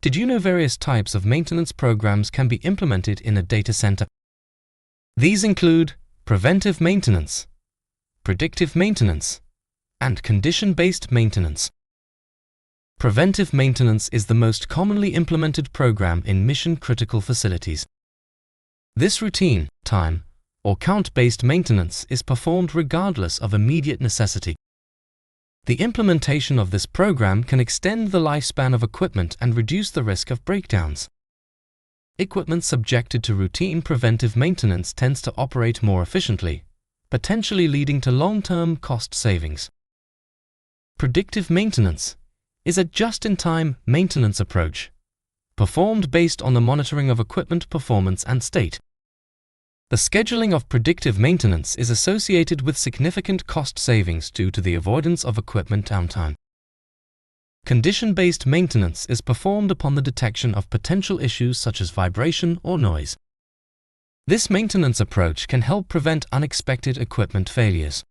Did you know various types of maintenance programs can be implemented in a data center? These include preventive maintenance, predictive maintenance, and condition-based maintenance. Preventive maintenance is the most commonly implemented program in mission-critical facilities. This routine, time, or count-based maintenance is performed regardless of immediate necessity. The implementation of this program can extend the lifespan of equipment and reduce the risk of breakdowns. Equipment subjected to routine preventive maintenance tends to operate more efficiently, potentially leading to long-term cost savings. Predictive maintenance is a just-in-time maintenance approach, performed based on the monitoring of equipment performance and state. The scheduling of predictive maintenance is associated with significant cost savings due to the avoidance of equipment downtime. Condition-based maintenance is performed upon the detection of potential issues such as vibration or noise. This maintenance approach can help prevent unexpected equipment failures.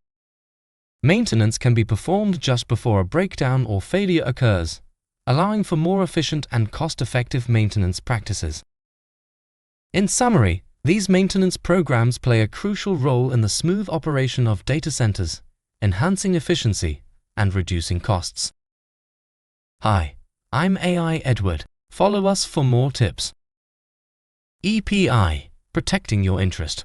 Maintenance can be performed just before a breakdown or failure occurs, allowing for more efficient and cost-effective maintenance practices. In summary, these maintenance programs play a crucial role in the smooth operation of data centers, enhancing efficiency and reducing costs. Hi, I'm AI Edward. Follow us for more tips. EPI, protecting your interest.